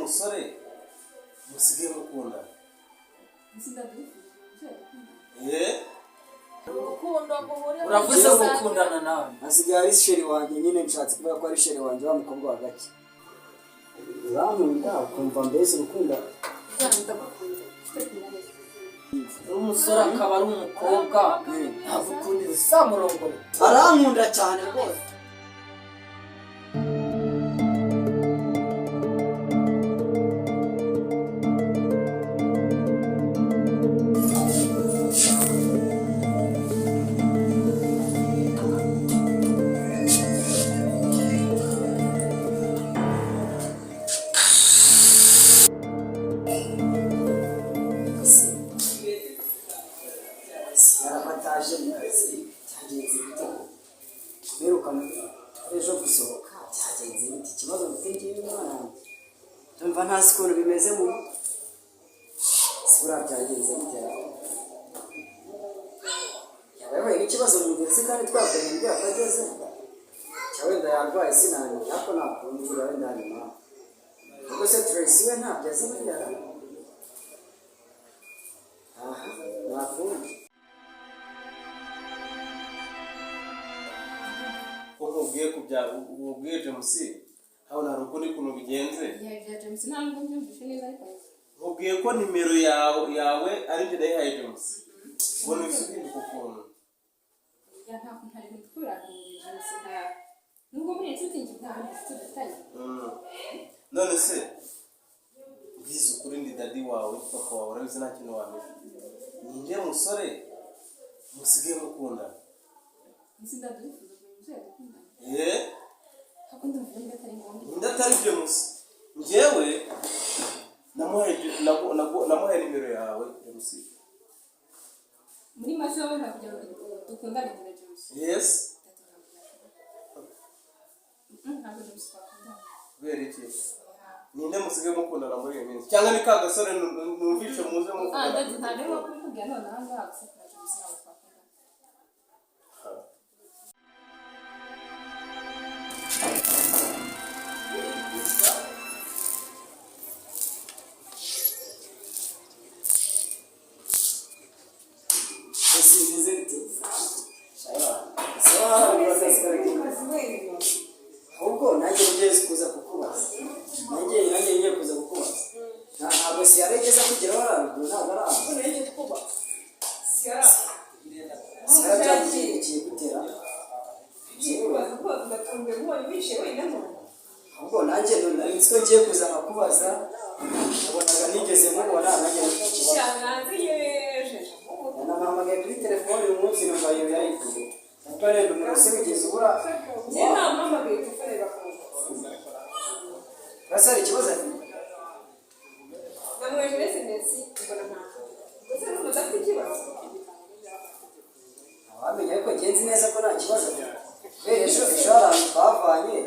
musore musige mukunda uravuze gukundana nawe asigaye ari sheri wanjye nyine nshatse kuvuga ko ari sheri wanjye wa mukobwa wa gake urankunda ukumva mbese urukunda umusore akaba ari umukobwa ntagukundira samurongore arankunda cyane rwose yarabataje mu kazi cyagenze bite kuberukana ejo gusohoka cyagenze bite ikibazo mfite ngiye mwana ndumva nta sikoro bimeze mu sibura byagenze bite yabaye n'ikibazo mu ndetse kandi twavuganye ibyo akageze cyawenda yarwaye sinani ariko nakundira wenda nyuma ubwo se Tracy we ntabyo azi biriya aha nakundi ubwiye kubyara ubwiye James aho narukundi kuno bigenze ya James ntabwo mbyumvishe neza ariko ubwiye ko nimero yawe ari nje ndayihaye James ubona ibisubizo kukuntu ya nta kuntari gukura James nta nubwo muri inshuti nje nta dufitanye none se bizo kuri ndi daddy wawe papa wawe urabizi nta kintu wamenya ninde musore musige mukunda nsinda dufuza kumushe gukunda hakunda mvuga atari ngombwa ndatari James njyewe namuhaye nimero yawe James muri maso nta kugira ngo dukundane na James yes ntabwo James twakundana bereke ninde musige mukundana muri iyo minsi cyangwa ni ka gasore numvishe muze mukundana ndetse nta rero kubwira none aha ngaha gusa na James ntabwo twakundana ahubwo nanjye ngiye kuza kukubaza nanjye ngiye kuza kukubaza ntabwo si yarigeze kugeraho arabwo ntabwo araho ngiye kukubaza sara byagiye gutera kubaza ko ndatunze nk'uwo wishe wenyine mu ahubwo nanjye nzi ko ngiye kuza nkakubaza nabonaga nigeze mubona nanjye cyananze yeje namuhamagaye kuri telefone uyu munsi numva iyo yarikuye ariko rero umuntu se wigeze ubura njye nta mpamagaye telefone bakumva basi hari ikibazo afite namweje SMS mbona nta gusa n'umuntu adafite ikibazo wamenya ariko ngenzi neza ko nta kibazo afite kubera ejo hari ahantu twavanye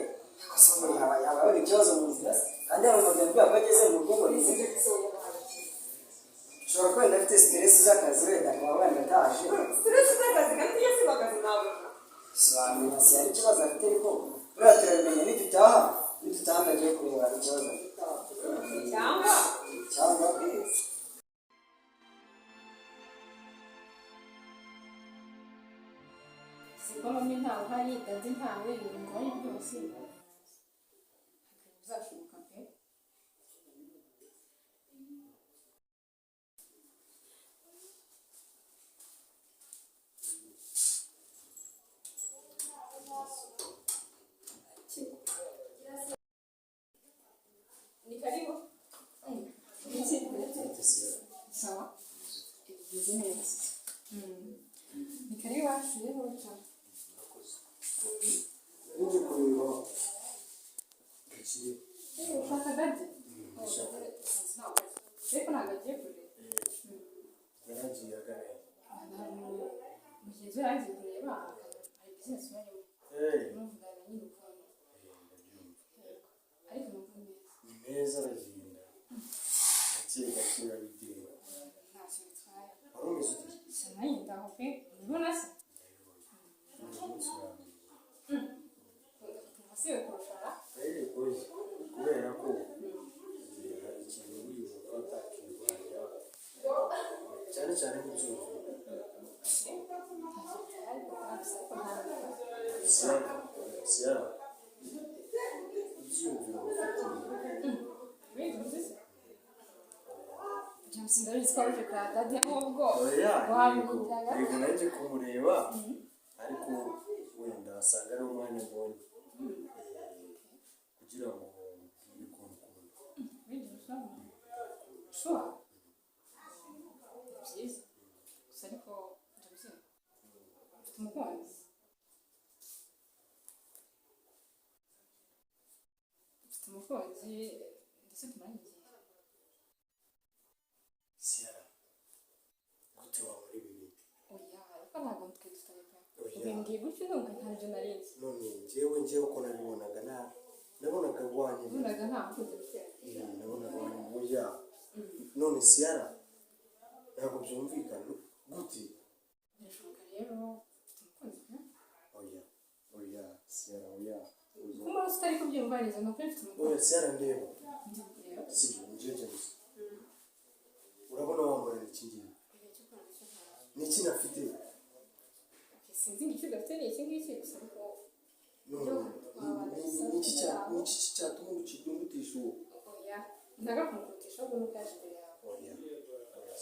yabaye ikibazo mu nzira kandi hari umuntu yabwiye ko ageze mu rugo ngo rizige ushobora kuba wenda afite siteresi z'akazi wenda akaba wenda ataje stress z'akazi kandi iyo si akazi nawe sobanura si hari ikibazo afite ariko buriya turabimenya nidutaha ndagiye kureba hari ikibazo afite cyangwa siko mami ntawe uhari dadi ntawe ibintu ari byose bizashoboka pe ni karibu sawa bizi neza ni karibu wacu rero cyane ujye kureba gakire ushaka dadi ariko ntabwo agiye kure yaragiye agareye mugenzi we yagiye kureba hari bizinesi barimo numvugana nyine ukuntu ariko numva ni meza aragenda gake gake arabigenda ntacyo bitwaye wari umeze ute sanayi ndaho pe urabona se umunsi wa mbere ntasibe kurushara kubera ko cyane nk'ibyumviro. Siyara ibyumviro James ndabizi ko waje kwa dadi ahubwo oya wabitaga yego nanjye kumureba ariko wenda asanga ari umwanya mbonye kugira ngo bikunde bindi bisaba sure byiza gusa ariko James ufite umukunzi ndetse tumaranye igihe Siyara gute wabura ibi bintu oya ariko ntabwo twe tutabika ubimbwiye gutyo nubwo ntabyo narinzi none njyewe uko nabibonaga nabonaga rwanye ubonaga nta mukunzi ufite nabonaga rwanye oya none Siyara ntabwo byumvikana gute birashoboka rero ufite umukunzi pe oya Siyara oya kumara utari kubyumvaniza ni ukuri ufite umukunzi oya Siyara ndeba ndibwira sibyo njyewe gusa urabona wambaye iki ngibi n'iki nafite sinzi ngo icyo udafite ni iki ngiki gusa ariko n'iki cyatuma ukidutisha uwo oya ntagakungutisha ahubwo nuko yaje imbere yawe oya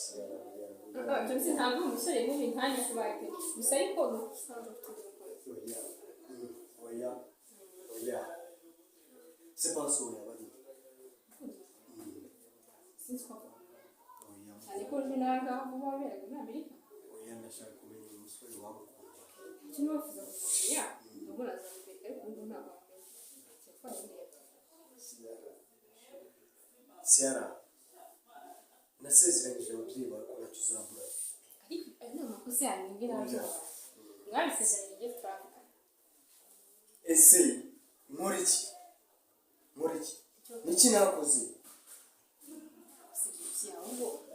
Siyara James ntabwo umusore mubi nkanjye kubaye pe gusa ariko ni uko usanga ufite umukunzi oya se panso oya bari sinzi ko cyane ko uje nawe ngaho vuba waberaga muri Amerika oya ndashaka kumenya umusore wamukunda icyo niba wifuza kumenya nubwo nazamubwira ariko ubu ntabwo wamenya telefone ndeba Siyara nasezeranyije ababyeyi bawe ko ntacyo uzambura ariko ayo ni amakosa yanyu mbwira ababyeyi mwabisezeranye igihe turavuga ese nkora iki n'iki nakoze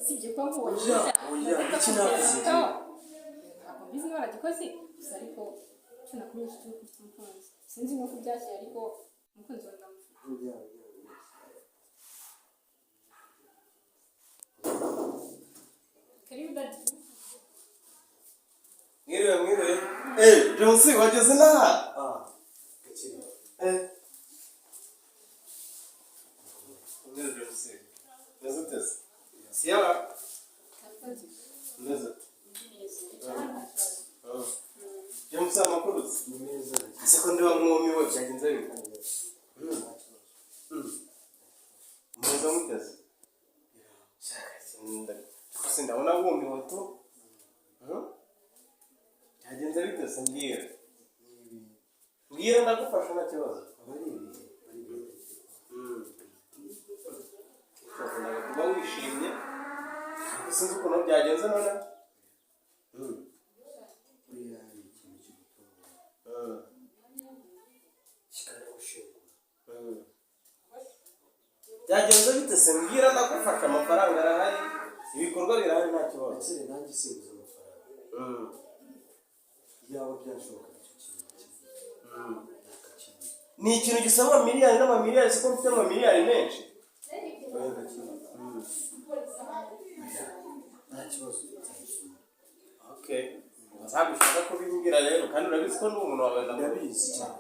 usibye ko nkubonye oya n'iki nakoze ntabwo mbizi niba waragikoze gusa ariko icyo nakoresha cyo ufite umukunzi sinzi nk'uko byakira ariko umukunzi wawe ndamufite karibu dadi mwiriwe James wageze naha gakira mwiriwe James meze uteze Siyara meze James amakuru ni meza ese ko ndiba mwumiwe byagenze bite muza muteze gusa ndabona wumiwe tu byagenze bite se mbwira ndagufasha nta kibazo wakundaga kuba wishimye ariko sinzi ukuntu byagenze none buriya hari ikintu kigutungura kikanagushengura byagenze bite se mbwira ndagufasha amafaranga arahari ibikorwa birahari nta kibazo akiri nanjye simbuza amafaranga yaba byashoboka icyo kintu ni ikintu gisaba amamiliyari n'amamiliyari siko mfite amamiliyari menshi nta kibazo okay nzagushaka kubimbwira rero kandi urabizi ko ndi umuntu wawe ndabizi cyane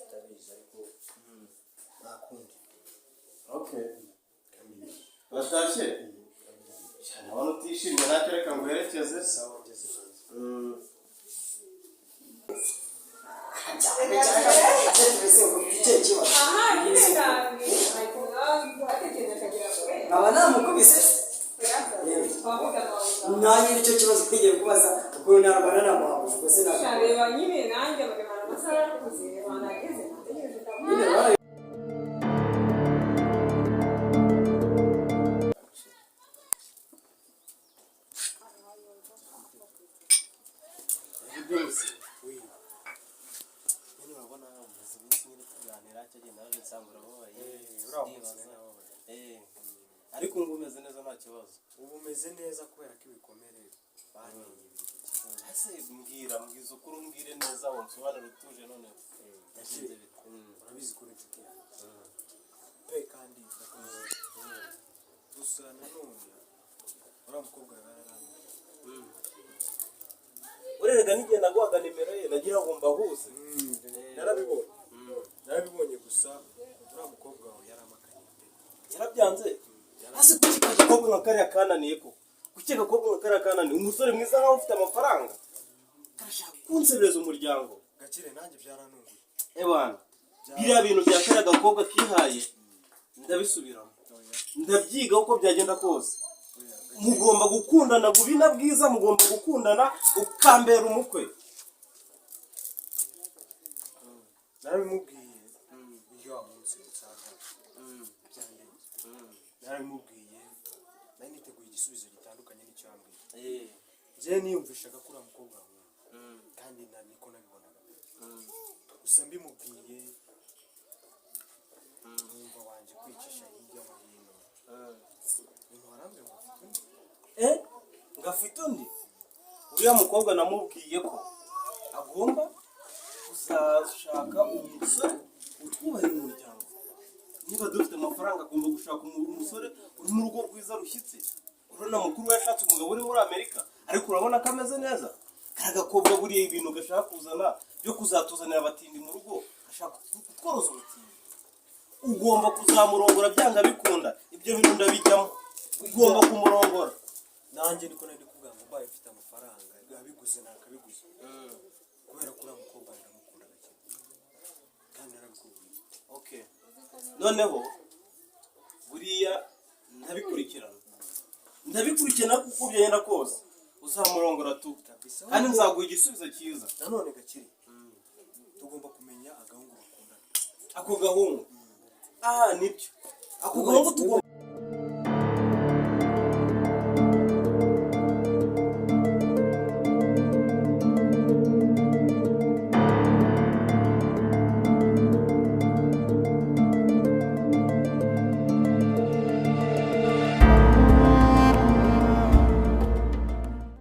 ndabizi ariko nta kundi okay batashye abona utishimye ntacyo reka nguherekeze sawa ngeze hanze nkaba namukubise nanjye nicyo kibazo twigeye kubaza ukuntu narwana namuhabuje ubwo se Reba nyine nanjye bagemana amasaha y'akazi banageze nategereje byose nyine urabona umaze iminsi nyine tuganira cyagenda nawe nsangura babaye ariko ngo umeze neza nta kibazo ubu umeze neza kubera ko ibikomere banteye ese mbwira mbwiza ukuri umbwire neza wansobanura utuje none yashinze urabizi ko uri inshuti yanjye pe kandi gusa nanone uriya mukobwa yararangiye urerega n'igihe naguhaga nimero ye nagira ngo mbahuze. narabibonye gusa uriya mukobwa wawe yaramakanye Yarabyanze. Hasi kuki agakobwa nka kariya kananiye ko? Kuki agakobwa nka kariya kananiye? Umusore mwiza nkaho ufite amafaranga. Karashaka kunsebereza umuryango. Gakire nanjye byaranunguye. Ebana. Biriya bintu bya kariya gakobwa kihaye ndabisubiramo. Ndabyiga uko byagenda kose. Mugomba gukundana bubina bwiza, mugomba gukundana ukambera umukwe. Narabimubwiye iyo wa munsi nsanga narabimubwiye nari niteguye igisubizo gitandukanye n'icyambwiye. Njyewe niyumvishaga kuri mukobwa wawe kandi niko nabibonaga. Gusa mbimubwiye numva wanje kwicisha hirya no hino. Nyuma warambye ngo Ngafite undi. Uriya mukobwa namubwiye ko agomba kuzashaka umusore utwubahira umuryango. Niba dufite amafaranga agomba gushaka umusore uri mu rugo rwiza rushyitse. Urabona mukuru we yashatse umugabo uri muri Amerika, ariko urabona ko ameze neza. Karagakobwa buriya ibintu gashaka kuzana byo kuzatuzanira abatindi mu rugo, gashaka kutworoza ubutindi. Ugomba kuzamurongora byanga bikunda. Ibyo bintu ndabijyamo. Ugomba kumurongora. nanjye niko nari kuvuga ngo mbaye mfite amafaranga yabiguze nakabiguze. Kubera kuri mukobwa ndamukunda cyane. Kandi narabikubwiye. Okay. Noneho buriya ndabikurikirana kuko byagenda kose uzamurongora tu kandi nzaguha igisubizo cyiza. Nanone Gakire tugomba kumenya agahungu bakundana. Ako gahungu nibyo ako gahungu tugomba